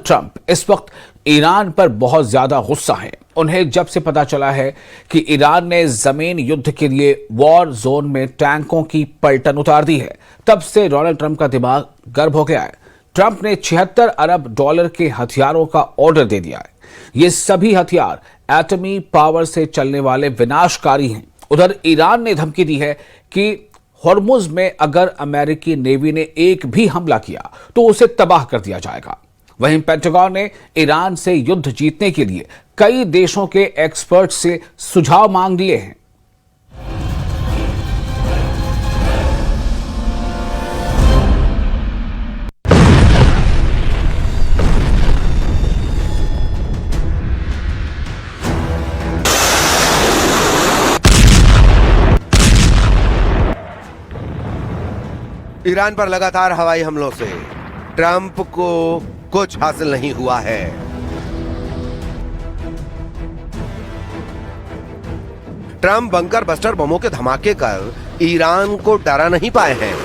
Trump इस वक्त Iran पर बहुत ज्यादा गुस्सा हैं। उन्हें जब से पता चला है कि ईरान ने जमीन युद्ध के लिए वॉर जोन में टैंकों की पलटन उतार दी है, तब से डोनाल्ड ट्रंप का दिमाग गर्म हो गया है। ट्रंप ने 76 अरब डॉलर के हथियारों का ऑर्डर दे दिया है। ये सभी हथियार एटमी पावर से चलने वाले विनाशकारी हैं। उधर ईरान ने धमकी दी है कि हॉर्मुज में अगर अमेरिकी नेवी ने एक भी हमला किया तो उसे तबाह कर दिया जाएगा। वहीं पेंटागन ने ईरान से युद्ध जीतने के लिए कई देशों के एक्सपर्ट से सुझाव मांग लिए हैं। ईरान पर लगातार हवाई हमलों से ट्रंप को कुछ हासिल नहीं हुआ है। ट्रंप बंकर बस्टर बमों के धमाके कर ईरान को डरा नहीं पाए हैं।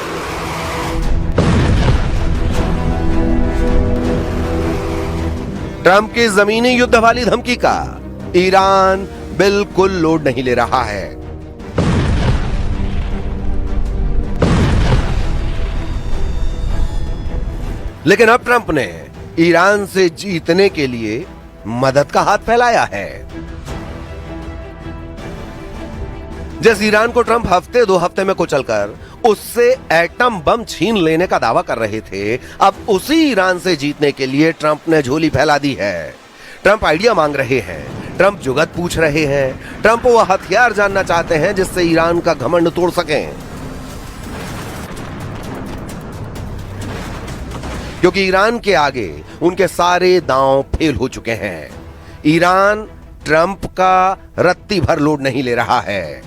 ट्रंप की जमीनी युद्ध वाली धमकी का ईरान बिल्कुल लोड नहीं ले रहा है। लेकिन अब ट्रंप ने ईरान से जीतने के लिए मदद का हाथ फैलाया है। जिस ईरान को ट्रंप हफ्ते 2 हफ्ते में कुचलकर उससे एटम बम छीन लेने का दावा कर रहे थे, अब उसी ईरान से जीतने के लिए ट्रंप ने झोली फैला दी है। ट्रंप आइडिया मांग रहे हैं, ट्रंप जुगत पूछ रहे हैं, ट्रंप वो हथियार जानना चाहते हैं जिससे ईरान का घमंड तोड़ सकें। क्योंकि ईरान के आगे उनके सारे दांव फेल हो चुके हैं। ईरान ट्रंप का रत्ती भर लोड नहीं ले रहा है।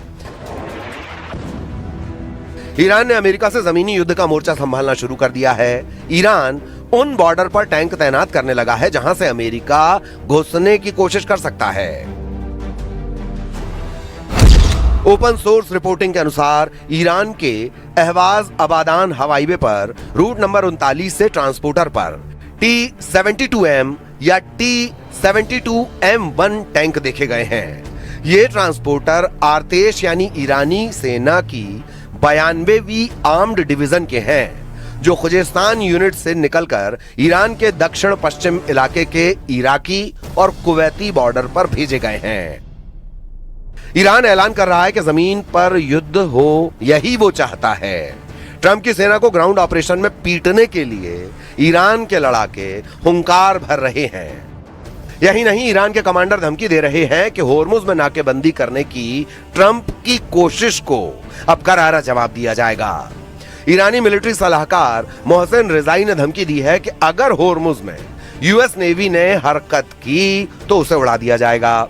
ईरान ने अमेरिका से जमीनी युद्ध का मोर्चा संभालना शुरू कर दिया है। ईरान उन बॉर्डर पर टैंक तैनात करने लगा है जहां से अमेरिका घुसने की कोशिश कर सकता है। ओपन सोर्स रिपोर्टिंग के अनुसार ईरान के अहवाज अबादान हवाई वे पर रूट नंबर 39 से ट्रांसपोर्टर पर T-72M या T-72M1 टैंक देखे गए हैं। ये ट्रांसपोर्टर आर्तेश यानी ईरानी सेना की 92वीं आर्म्ड डिवीजन के हैं, जो खुजेस्तान यूनिट से निकलकर ईरान के दक्षिण पश्चिम इलाके के इराकी और कुवैती बॉर्डर पर भेजे गए हैं। ईरान ऐलान कर रहा है कि जमीन पर युद्ध हो, यही वो चाहता है। ट्रंप की सेना को ग्राउंड ऑपरेशन में पीटने के लिए ईरान के लड़ाके हुंकार भर रहे हैं। यही नहीं, ईरान के कमांडर धमकी दे रहे हैं कि होर्मुज में नाकेबंदी करने की ट्रंप की कोशिश को अब करारा जवाब दिया जाएगा। ईरानी मिलिट्री सलाहकार मोहसिन रिजाई ने धमकी दी है कि अगर होर्मुज में यूएस नेवी ने हरकत की तो उसे उड़ा दिया जाएगा।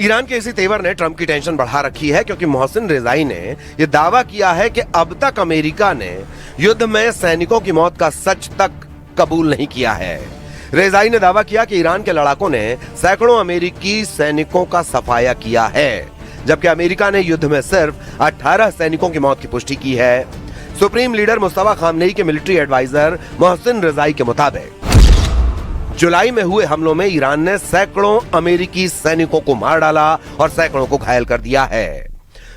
ईरान के इसी तेवर ने ट्रंप की टेंशन बढ़ा रखी है, क्योंकि मोहसिन रिजाई ने यह दावा किया है कि अब तक अमेरिका ने युद्ध में सैनिकों की मौत का सच तक कबूल नहीं किया है। रेजाई ने दावा किया कि ईरान के लड़ाकों ने सैकड़ों अमेरिकी सैनिकों का सफाया किया है, जबकि अमेरिका ने युद्ध में सिर्फ 18 सैनिकों की मौत की पुष्टि की है। सुप्रीम लीडर मुस्तफा खामनेई के मिलिट्री एडवाइजर मोहसिन रिजाई के मुताबिक जुलाई में हुए हमलों में ईरान ने सैकड़ों अमेरिकी सैनिकों को मार डाला और सैकड़ों को घायल कर दिया है।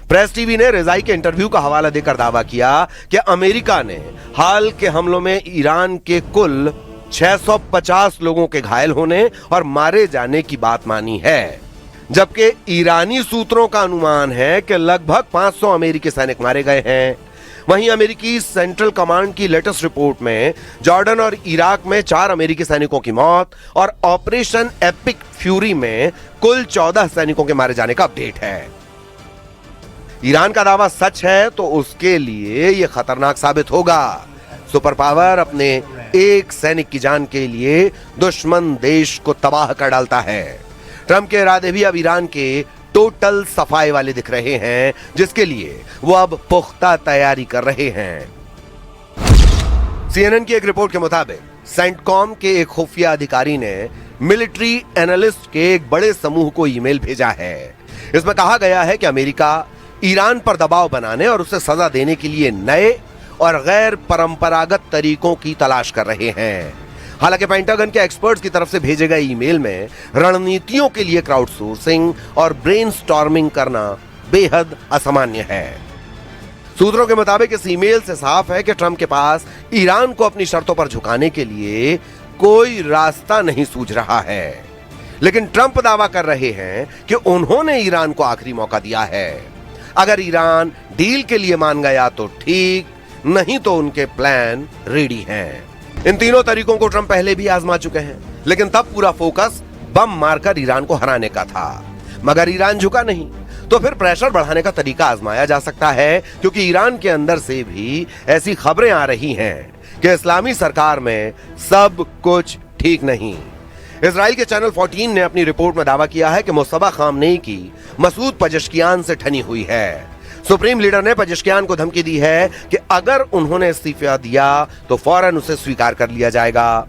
प्रेस टीवी ने रिजाई के इंटरव्यू का हवाला देकर दावा किया कि अमेरिका ने हाल के हमलों में ईरान के कुल 650 लोगों के घायल होने और मारे जाने की बात मानी है, जबकि ईरानी सूत्रों का अनुमान है कि लगभग 500 अमेरिकी सैनिक मारे गए हैं। वहीं अमेरिकी सेंट्रल कमांड की लेटेस्ट रिपोर्ट में जॉर्डन और इराक में 4 अमेरिकी सैनिकों की मौत और ऑपरेशन एपिक फ्यूरी में कुल 14 सैनिकों के मारे जाने का अपडेट है। ईरान का दावा सच है तो उसके लिए यह खतरनाक साबित होगा। सुपर पावर अपने एक सैनिक की जान के लिए दुश्मन देश को तबाह कर डालता है। ट्रंप के इरादे भी अब ईरान के टोटल सफाई वाले दिख रहे हैं, जिसके लिए वो अब पुख्ता तैयारी कर रहे हैं। सीएनएन की एक रिपोर्ट के मुताबिक सेंटकॉम के एक खुफिया अधिकारी ने मिलिट्री एनालिस्ट के एक बड़े समूह को ईमेल भेजा है। इसमें कहा गया है कि अमेरिका ईरान पर दबाव बनाने और उसे सजा देने के लिए नए और गैर परंपरागत तरीकों की तलाश कर रहे हैं। हालांकि पेंटागन के एक्सपर्ट्स की तरफ से भेजे गए ईमेल में रणनीतियों के लिए क्राउडसोर्सिंग और ब्रेनस्टॉर्मिंग करना बेहद असामान्य है। सूत्रों के मुताबिक इस ईमेल से साफ है कि ट्रंप के पास ईरान को अपनी शर्तों पर झुकाने के लिए कोई रास्ता नहीं सूझ रहा है। लेकिन ट्रंप दावा कर रहे हैं कि उन्होंने ईरान को आखिरी मौका दिया है। अगर ईरान डील के लिए मान गया तो ठीक, नहीं तो उनके प्लान रेडी हैं। इन तीनों तरीकों को ट्रंप पहले भी आजमा चुके हैं, लेकिन तब पूरा फोकस बम मारकर ईरान को हराने का था। मगर ईरान झुका नहीं, तो फिर प्रेशर बढ़ाने का तरीका आजमाया जा सकता है, क्योंकि ईरान के अंदर से भी ऐसी खबरें आ रही हैं कि इस्लामी सरकार में सब कुछ ठीक नहीं। इजराइल के चैनल 14 ने अपनी रिपोर्ट में दावा किया है कि मुस्तफा खामनेई की मसूद पजेश्कियान से ठनी हुई है। सुप्रीम लीडर ने पजेश्कियान को धमकी दी है कि अगर उन्होंने इस्तीफा दिया तो फौरन उसे स्वीकार कर लिया जाएगा।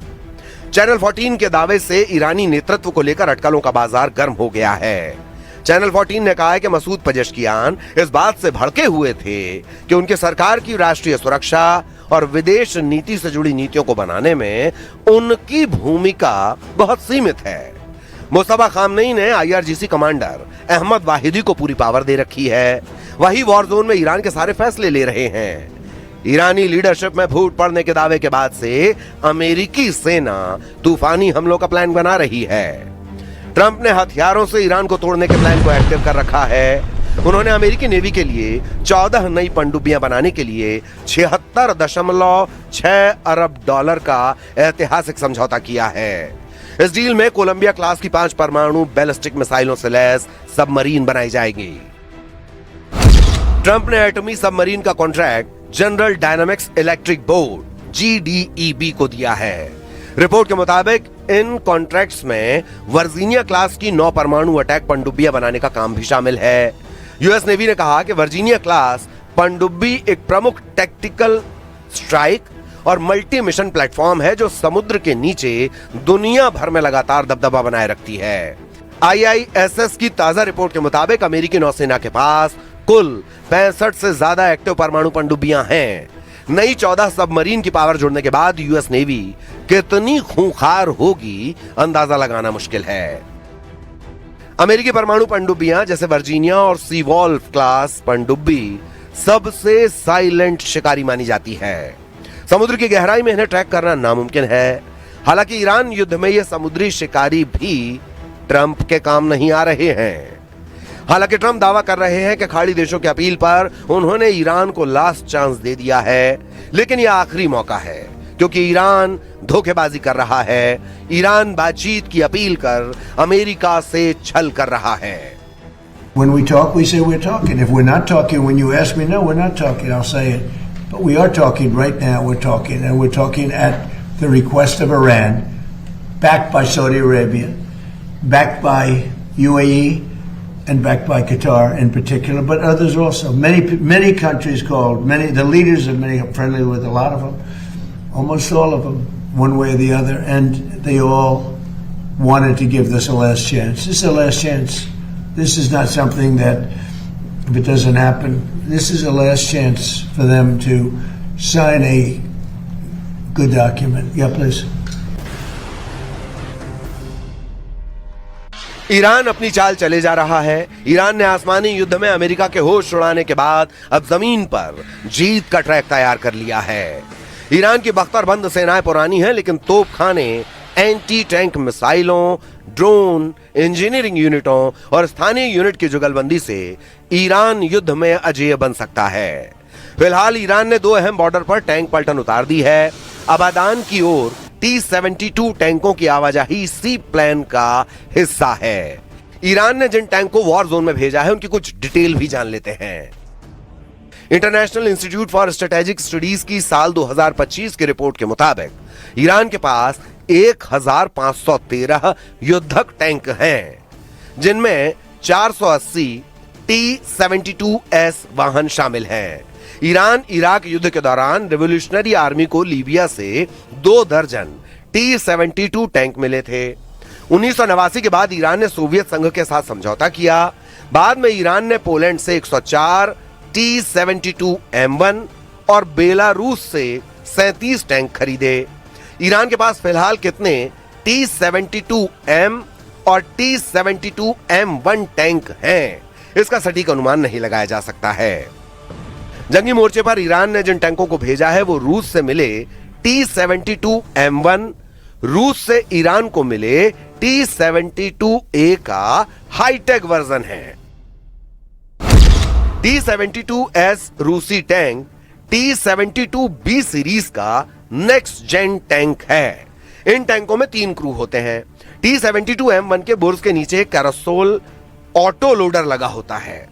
चैनल 14 के दावे से ईरानी नेतृत्व को लेकर अटकलों का बाजार गर्म हो गया है। चैनल 14 ने कहा है कि मसूद पजेश्कियान इस बात से भड़के हुए थे कि उनके सरकार की राष्ट्रीय सुरक्षा और विदेश नीति से जुड़ी नीतियों को बनाने में उनकी भूमिका बहुत सीमित है। मुस्तफा खामनेई ने IRGC कमांडर अहमद वाहिदी को पूरी पावर दे रखी है। वही वॉर जोन में ईरान के सारे फैसले ले रहे हैं। ईरानी लीडरशिप में फूट पड़ने के दावे के बाद से अमेरिकी सेना तूफानी हमलों का प्लान बना रही है। ट्रंप ने हथियारों से ईरान को तोड़ने के प्लान को एक्टिव कर रखा है। उन्होंने अमेरिकी नेवी के लिए 14 नई पनडुब्बियां बनाने के लिए $76.6 अरब का ऐतिहासिक समझौता किया है। इस डील में कोलंबिया क्लास की 5 परमाणु बैलिस्टिक मिसाइलों से लैस सबमरीन बनाई जाएगी। ट्रंप ने एटमी सबमरीन का contract general dynamics electric board GDEB को दिया है। रिपोर्ट के मुताबिक इन कॉन्ट्रैक्ट्स में वर्जीनिया क्लास की 9 परमाणु अटैक पनडुब्बियां बनाने का काम भी शामिल है। यूएस नेवी ने कहा कि वर्जीनिया क्लास पनडुब्बी एक प्रमुख टैक्टिकल स्ट्राइक और मल्टी मिशन प्लेटफॉर्म है जो समुद्र के नीचे दुनिया भर में लगातार दबदबा बनाए रखती है। IISS की ताजा रिपोर्ट के मुताबिक अमेरिकी नौसेना के पास कुल 65 से ज्यादा एक्टिव परमाणु पनडुब्बियां हैं। नई 14 सबमरीन की पावर जुड़ने के बाद यूएस नेवी कितनी खूंखार होगी अंदाजा लगाना मुश्किल है। अमेरिकी परमाणु पनडुब्बियां जैसे वर्जीनिया और सी वॉल्फ क्लास पनडुब्बी सबसे साइलेंट शिकारी मानी जाती है। समुद्र की गहराई में इन्हें ट्रैक करना नामुमकिन है। हालांकि ईरान युद्ध में ये समुद्री शिकारी भी ट्रंप के काम नहीं आ रहे हैं। हालांकि ट्रंप दावा कर रहे हैं कि खाड़ी देशों की अपील पर उन्होंने ईरान को लास्ट चांस दे दिया है, लेकिन यह आखिरी मौका है क्योंकि ईरान धोखेबाजी कर रहा है। ईरान बातचीत की अपील कर अमेरिका से छल कर रहा है। When we talk, we say we're talking. If we're not talking, when you ask me, no, we're not talking, I'll say it. But we are talking right now. We're talking, and we're talking at the request of Iran, backed by Saudi Arabia, backed by UAE, and backed by Qatar in particular, but others also. Many countries called. The leaders of many are friendly with a lot of them, almost all of them, one way or the other, and they all wanted to give this a last chance. This is a last chance. This is not something that, if it doesn't happen, this is a last chance for them to sign a good document. Yeah, please. Iran अपनी चाल चले जा रहा है। Iran ने आसमानी युद्ध में अमेरिका के होश उड़ाने के बाद अब जमीन पर जीत का ट्रैक तैयार कर लिया है। ईरान की बख्तरबंद सेनाएं पुरानी हैं, लेकिन तोपखाने, एंटी टैंक मिसाइलों, ड्रोन, इंजीनियरिंग यूनिटों और स्थानीय यूनिट की जुगलबंदी से ईरान युद्ध में अजेय बन सकता है। फिलहाल ईरान ने 2 अहम बॉर्डर पर टैंक पलटन उतार दी है। अबादान की ओर T-72 टैंकों की आवाजाही सी प्लान का हिस्सा है। ईरान ने जिन टैंक को वॉर जोन में भेजा है उनकी कुछ डिटेल भी जान लेते हैं। International institute for strategic studies की साल 2025 की रिपोर्ट के मुताबिक ईरान के पास 1513 युद्धक टैंक हैं, जिनमें 480 T-72S वाहन शामिल हैं। ईरान इराक युद्ध के दौरान रिवोल्यूशनरी आर्मी को लीबिया से 2 दर्जन T-72 टैंक मिले थे। 1989 के बाद ईरान ने सोवियत संघ के साथ समझौता किया। बाद में ईरान ने पोलैंड से 104 T-72M1 और बेलारूस से 37 टैंक खरीदे। ईरान के पास फिलहाल कितने T-72M और T-72M1 टैंक हैं, इसका सटीक अनुमान नहीं लगाया जा सकता है। जंगी मोर्चे पर ईरान ने जिन टैंकों को भेजा है वो रूस से मिले T-72M1, रूस से ईरान को मिले T-72A का हाईटेक वर्जन है। T-72S रूसी टैंक T-72B सीरीज का नेक्स्ट जेन टैंक है। इन टैंकों में 3 क्रू होते हैं। T-72M1 के बुर्ज के नीचे कैरोसोल ऑटो लोडर लगा होता है।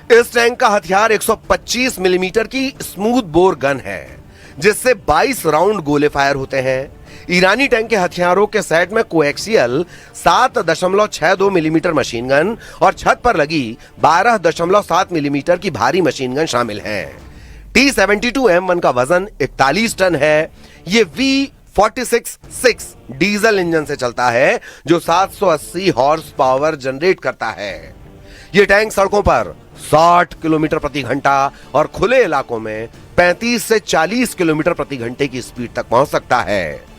इस टैंक का हथियार 125 मिलीमीटर की स्मूथ बोर गन है, जिससे 22 राउंड गोले फायर होते हैं। ईरानी टैंक के हथियारों के सेट में कोएक्सियल 7.62 मिलीमीटर मशीन गन और छत पर लगी 12.7 मिलीमीटर की भारी मशीन गन शामिल है। T-72M1 का वजन 41 टन है। ये V46-6 डीजल इंजन से चलता है, जो 780 हॉर्स पावर जनरेट करता है। ये टैंक सड़कों पर 60 किलोमीटर प्रति घंटा और खुले इलाकों में 35 से 40 किलोमीटर प्रति घंटे की स्पीड तक पहुंच सकता है।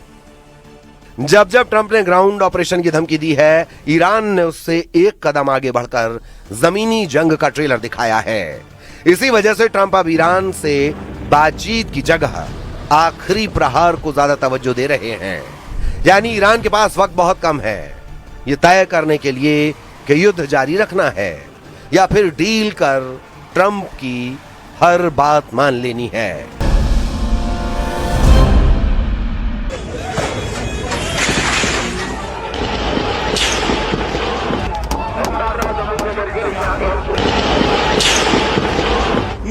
जब जब ट्रंप ने ग्राउंड ऑपरेशन की धमकी दी है, ईरान ने उससे एक कदम आगे बढ़कर जमीनी जंग का ट्रेलर दिखाया है। इसी वजह से ट्रंप अब ईरान से बातचीत की जगह आखिरी प्रहार को ज्यादा तवज्जो दे रहे हैं। यानी ईरान के पास वक्त बहुत कम है ये तय करने के लिए कि युद्ध जारी रखना है या फिर डील कर ट्रंप की हर बात मान लेनी है।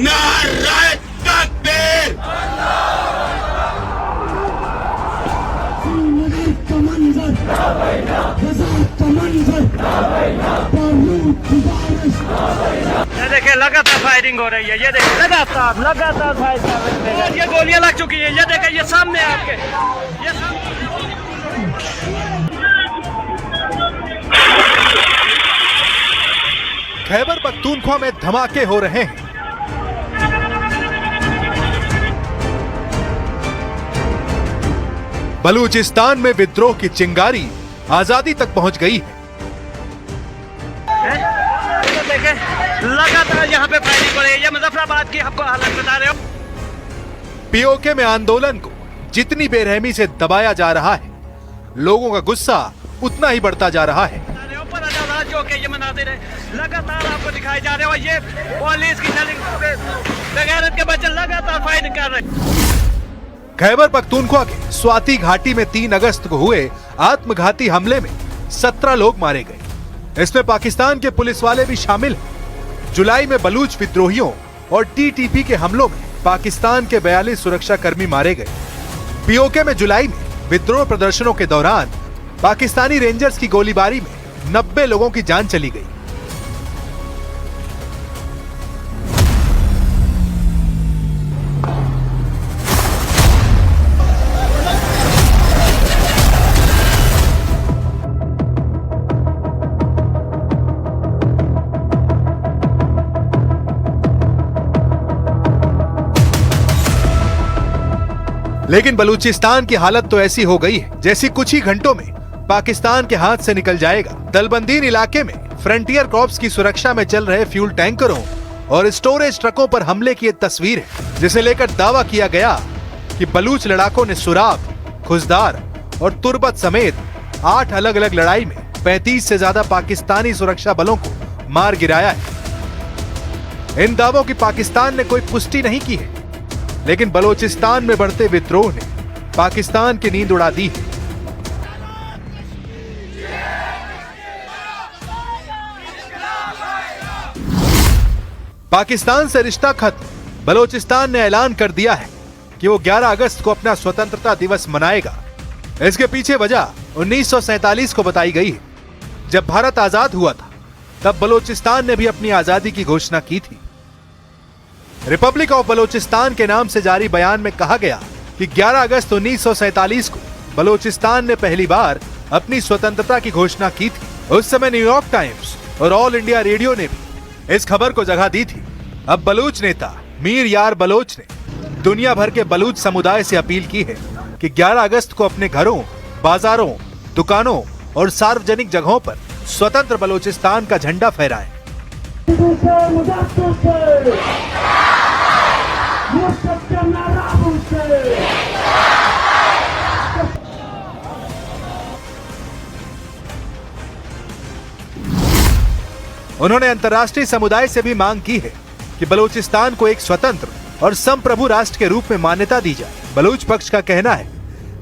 नारे तकबीर! ये देखिए लगातार फायरिंग हो रही है। ये देखिए लगातार फायर कर रहे हैं। ये गोलियां लग चुकी है। ये देखिए, ये सामने आपके, ये खैबर पख्तूनख्वा में धमाके हो रहे हैं। बलूचिस्तान में विद्रोह की चिंगारी आजादी तक पहुंच गई है। देखिए लगातार यहाँ पे फायरिंग हो रही है। ये मुजफ्फराबाद की आपको हालत बता रहे हो। पीओके में आंदोलन को जितनी बेरहमी से दबाया जा रहा है, लोगों का गुस्सा उतना ही बढ़ता जा रहा है। ऊपर जो के ये मनाते रहे लगातार आपको दिखाई जा रहे हो। ये पुलिस की बगैरत के बच्चे लगातार फायरिंग कर रहे हैं। खैबर पख्तूनख्वा के स्वाति घाटी में 3 अगस्त को हुए आत्मघाती हमले में 17 लोग मारे गए। इसमें पाकिस्तान के पुलिस वाले भी शामिल हैं। जुलाई में बलूच विद्रोहियों और टीटीपी के हमलों में पाकिस्तान के 42 सुरक्षाकर्मी मारे गए। पीओके में जुलाई में विद्रोह प्रदर्शनों के दौरान पाकिस्तानी रेंजर्स की गोलीबारी में 90 लोगों की जान चली गई। लेकिन बलूचिस्तान की हालत तो ऐसी हो गई है जैसी कुछ ही घंटों में पाकिस्तान के हाथ से निकल जाएगा। दलबंदीन इलाके में फ्रंटियर कॉर्प्स की सुरक्षा में चल रहे फ्यूल टैंकरों और स्टोरेज ट्रकों पर हमले की एक तस्वीर है, जिसे लेकर दावा किया गया कि बलूच लड़ाकों ने सुराब, खुजदार और तुर्बत समेत 8 अलग अलग लड़ाई में 35 से ज्यादा पाकिस्तानी सुरक्षा बलों को मार गिराया है। इन दावों की पाकिस्तान ने कोई पुष्टि नहीं की है, लेकिन बलूचिस्तान में बढ़ते विद्रोह ने पाकिस्तान की नींद उड़ा दी है। पाकिस्तान से रिश्ता खत्म। बलूचिस्तान ने ऐलान कर दिया है कि वो 11 अगस्त को अपना स्वतंत्रता दिवस मनाएगा। इसके पीछे वजह 1947 को बताई गई है। जब भारत आजाद हुआ था, तब बलूचिस्तान ने भी अपनी आजादी की घोषणा की थी। रिपब्लिक ऑफ बलूचिस्तान के नाम से जारी बयान में कहा गया कि 11 अगस्त 1947 को बलूचिस्तान ने पहली बार अपनी स्वतंत्रता की घोषणा की थी, उस समय न्यूयॉर्क टाइम्स और ऑल इंडिया रेडियो ने भी इस खबर को जगह दी थी। अब बलूच नेता मीर यार बलोच ने दुनिया भर के बलूच समुदाय से अपील की है कि 11 अगस्त को अपने घरों, बाजारों, दुकानों और सार्वजनिक जगहों पर स्वतंत्र बलूचिस्तान का झंडा फहराएं। उन्होंने अंतर्राष्ट्रीय समुदाय से भी मांग की है कि बलूचिस्तान को एक स्वतंत्र और संप्रभु राष्ट्र के रूप में मान्यता दी जाए। बलूच पक्ष का कहना है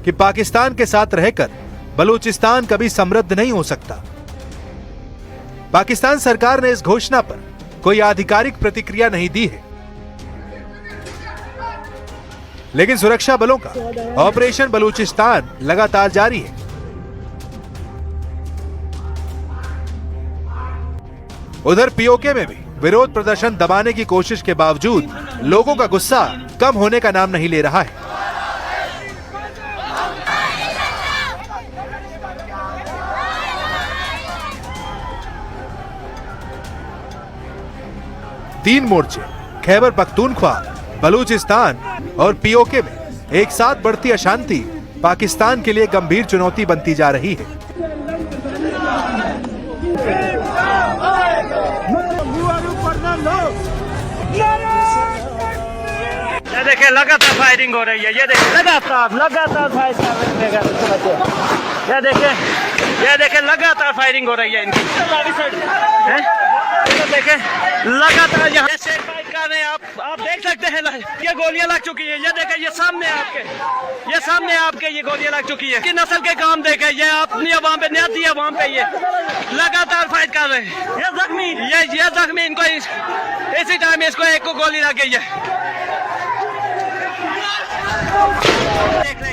कि पाकिस्तान के साथ रहकर बलूचिस्तान कभी समृद्ध नहीं हो सकता। पाकिस्तान सरकार ने इस घोषणा पर कोई आधिकारिक प्रतिक्रिया नहीं दी है, लेकिन सुरक्षा बलों का ऑपरेशन बलूचिस्तान लगातार जारी है। उधर पीओके में भी विरोध प्रदर्शन दबाने की कोशिश के बावजूद लोगों का गुस्सा कम होने का नाम नहीं ले रहा है। तीन मोर्चे खैबर पख्तूनख्वा, बलूचिस्तान और पीओके में एक साथ बढ़ती अशांति पाकिस्तान के लिए गंभीर चुनौती बनती जा रही है। ये देखिए लगातार फायरिंग हो रही है, ये देखिए लगातार फायर कर रहे हैं। ये देखिए लगातार फायरिंग हो रही है इनकी, ये देखिए लगातार यहाँ शेर फाइट कर रहे हैं। आप देख सकते हैं ये गोलियां लग चुकी है, ये देखिए ये सामने आपके ये गोलियां लग चुकी है। कि नस्ल के काम देखे, ये अपनी वहाँ पे न्याती है, वहाँ पे ये लगातार फाइट कर रहे हैं। ये जख्मी इनको इसी टाइम इसको एक को गोली लग गई है।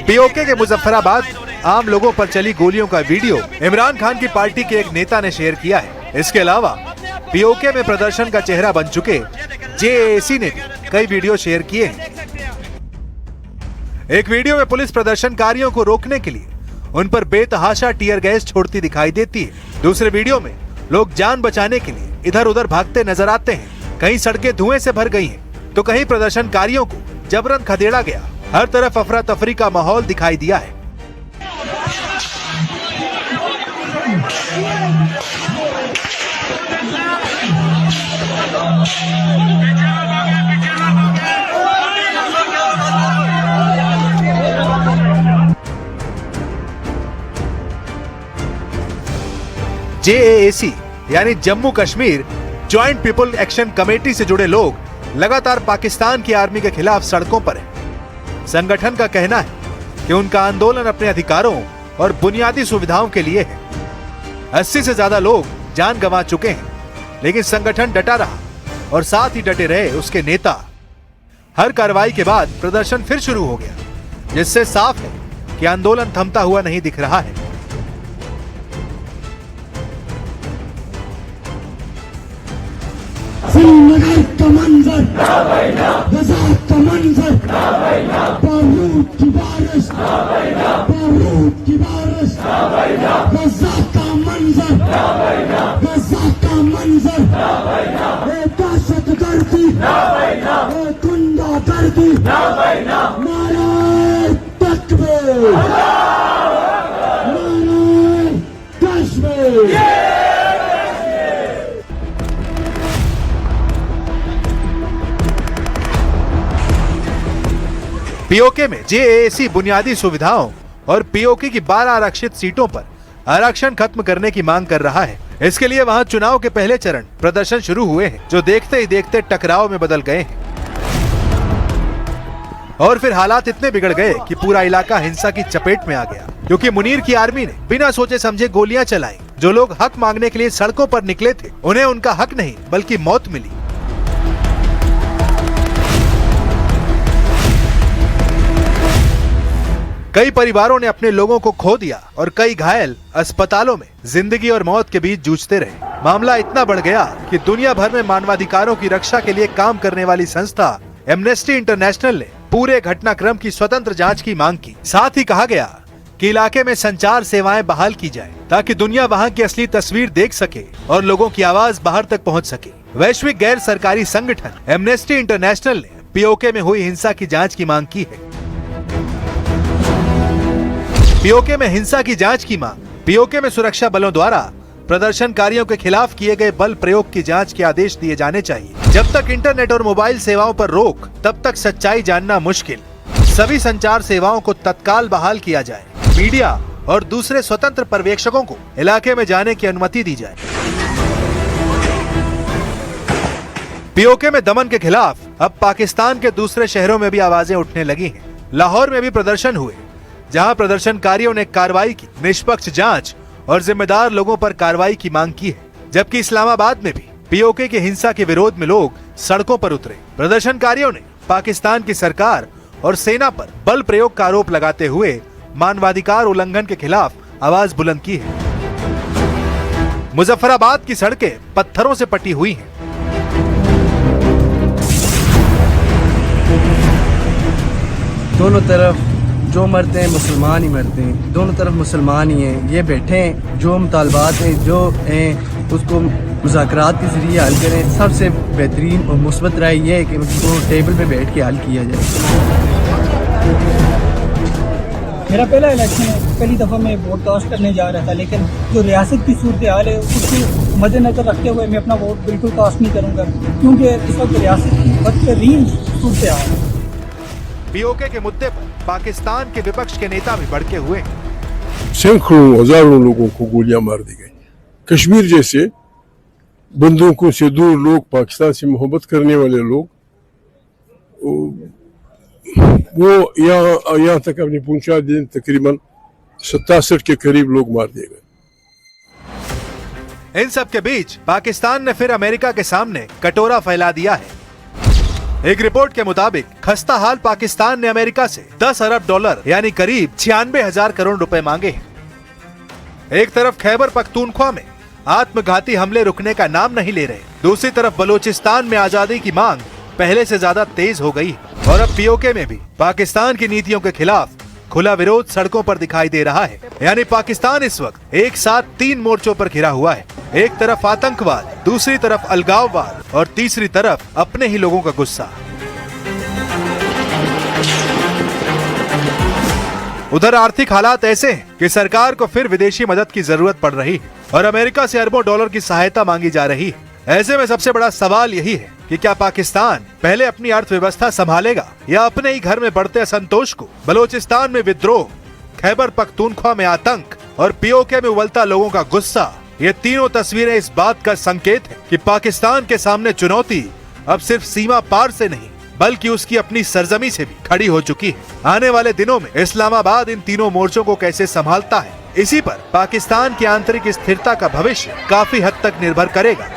पीओके के मुजफ्फराबाद आम लोगों पर चली गोलियों का वीडियो इमरान खान की पार्टी के एक नेता ने शेयर किया है। इसके अलावा पीओके में प्रदर्शन का चेहरा बन चुके जेएसी ने भी कई वीडियो शेयर किए हैं। एक वीडियो में पुलिस प्रदर्शनकारियों को रोकने के लिए उन पर बेतहाशा टीयर गैस छोड़ती दिखाई देती है। दूसरे वीडियो में लोग जान बचाने के लिए इधर उधर भागते नजर आते हैं। कहीं सड़कें धुएं से भर गई हैं, तो कहीं प्रदर्शनकारियों को जबरन खदेड़ा गया। हर तरफ अफरा तफरी का माहौल दिखाई दिया है। जेएसी यानी Jammu Kashmir joint people action committee से जुड़े लोग लगातार पाकिस्तान की आर्मी के खिलाफ सड़कों पर हैं। संगठन का कहना है कि उनका आंदोलन अपने अधिकारों और बुनियादी सुविधाओं के लिए है। 80 से ज्यादा लोग जान गंवा चुके हैं, लेकिन संगठन डटा रहा और साथ ही डटे रहे उसके नेता। हर कार्रवाई के बाद प्रदर्शन फिर शुरू हो गया, जिससे साफ है कि आंदोलन थमता हुआ नहीं दिख रहा है। श्रीनगर का मंजर, गजा का मंजर, बारूद की बारिश, बारूद की बारिश, गजा का मंजर, गजा का मंजर, दहशत गर्दी, गुंडा गर्दी, नारे तकबीर, नारे कश्मीर। पीओके में जेएसी बुनियादी सुविधाओं और पीओके की 12 आरक्षित सीटों पर आरक्षण खत्म करने की मांग कर रहा है। इसके लिए वहां चुनाव के पहले चरण प्रदर्शन शुरू हुए हैं, जो देखते ही देखते टकराव में बदल गए हैं। और फिर हालात इतने बिगड़ गए कि पूरा इलाका हिंसा की चपेट में आ गया, क्योंकि मुनीर की आर्मी ने बिना सोचे समझे गोलियां चलाई। जो लोग हक मांगने के लिए सड़कों पर निकले थे, उन्हें उनका हक नहीं बल्कि मौत मिली। कई परिवारों ने अपने लोगों को खो दिया और कई घायल अस्पतालों में जिंदगी और मौत के बीच जूझते रहे। मामला इतना बढ़ गया कि दुनिया भर में मानवाधिकारों की रक्षा के लिए काम करने वाली संस्था एमनेस्टी इंटरनेशनल ने पूरे घटनाक्रम की स्वतंत्र जांच की मांग की। साथ ही कहा गया कि इलाके में संचार सेवाएं बहाल की जाए ताकि दुनिया वहां की असली तस्वीर देख सके और लोगों की आवाज बाहर तक पहुंच सके। वैश्विक गैर सरकारी संगठन एमनेस्टी इंटरनेशनल ने पीओके में हुई हिंसा की जांच की मांग की है। पीओके में हिंसा की जांच की मांग। पीओके में सुरक्षा बलों द्वारा प्रदर्शनकारियों के खिलाफ किए गए बल प्रयोग की जांच के आदेश दिए जाने चाहिए। जब तक इंटरनेट और मोबाइल सेवाओं पर रोक, तब तक सच्चाई जानना मुश्किल। सभी संचार सेवाओं को तत्काल बहाल किया जाए। मीडिया और दूसरे स्वतंत्र पर्यवेक्षकों को इलाके में जाने की अनुमति दी जाए। पीओके में दमन के खिलाफ अब पाकिस्तान के दूसरे शहरों में भी आवाजें उठने लगी हैं। लाहौर में भी प्रदर्शन हुए, जहां प्रदर्शनकारियों ने कार्रवाई की, निष्पक्ष जांच और जिम्मेदार लोगों पर कार्रवाई की मांग की है। जबकि इस्लामाबाद में भी पीओके की हिंसा के विरोध में लोग सड़कों पर उतरे। प्रदर्शनकारियों ने पाकिस्तान की सरकार और सेना पर बल प्रयोग का आरोप लगाते हुए मानवाधिकार उल्लंघन के खिलाफ आवाज बुलंद की है। मुजफ्फराबाद की सड़कें पत्थरों से पटी हुई हैं। दोनों तरफ जो मरते हैं मुसलमान ही मरते हैं, दोनों तरफ मुसलमान ही हैं। ये बैठे हैं, जो मुतालबात हैं जो हैं उसको मुज़ाकरात के जरिए हल करें। सबसे बेहतरीन और मुस्बत राय ये है कि उसको टेबल पे बैठ के हल किया जाए। मेरा पहला इलेक्शन है, पहली दफ़ा मैं वोट कास्ट करने जा रहा था, लेकिन जो रियासत की सूरत हाल है उसको मद्देनजर रखते हुए मैं अपना वोट बिल्कुल कास्ट नहीं करूँगा, क्योंकि इस वक्त रियासत की बदतरीन सूरत हाल है। पीओके के मुद्दे पर पाकिस्तान के विपक्ष के नेता भी भड़के हुए हैं। सैकड़ों हजारों लोगों को गोलियां मार दी गई। कश्मीर जैसे बंदूकों से दूर लोग, पाकिस्तान से मोहब्बत करने वाले लोग, वो यहाँ तक अपनी पहुंचा दिन तकरीबन 67 के करीब लोग मार दिए गए। इन सब के बीच पाकिस्तान ने फिर अमेरिका के सामने कटोरा फैला दिया है। एक रिपोर्ट के मुताबिक खस्ता हाल पाकिस्तान ने अमेरिका से 10 अरब डॉलर यानी करीब 96,000 करोड़ रुपए मांगे हैं। एक तरफ खैबर पख्तूनख्वा में आत्मघाती हमले रुकने का नाम नहीं ले रहे, दूसरी तरफ बलूचिस्तान में आजादी की मांग पहले से ज्यादा तेज हो गई है। और अब पीओके में भी पाकिस्तान की नीतियों के खिलाफ खुला विरोध सड़कों पर दिखाई दे रहा है। यानी पाकिस्तान इस वक्त एक साथ 3 मोर्चों पर घिरा हुआ है। एक तरफ आतंकवाद, दूसरी तरफ अलगाववाद और तीसरी तरफ अपने ही लोगों का गुस्सा। उधर आर्थिक हालात ऐसे हैं कि सरकार को फिर विदेशी मदद की जरूरत पड़ रही है और अमेरिका से अरबों डॉलर की सहायता मांगी जा रही है। ऐसे में सबसे बड़ा सवाल यही है कि क्या पाकिस्तान पहले अपनी अर्थव्यवस्था संभालेगा या अपने ही घर में बढ़ते असंतोष को, बलोचिस्तान में विद्रोह, खैबर पख्तूनख्वा में आतंक और पीओके में उबलता लोगों का गुस्सा, ये तीनों तस्वीरें इस बात का संकेत है कि पाकिस्तान के सामने चुनौती अब सिर्फ सीमा पार से नहीं बल्कि उसकी अपनी सरजमी से भी खड़ी हो चुकी है। आने वाले दिनों में इस्लामाबाद इन तीनों मोर्चों को कैसे संभालता है, इसी पर पाकिस्तान की आंतरिक स्थिरता का भविष्य काफी हद तक निर्भर करेगा।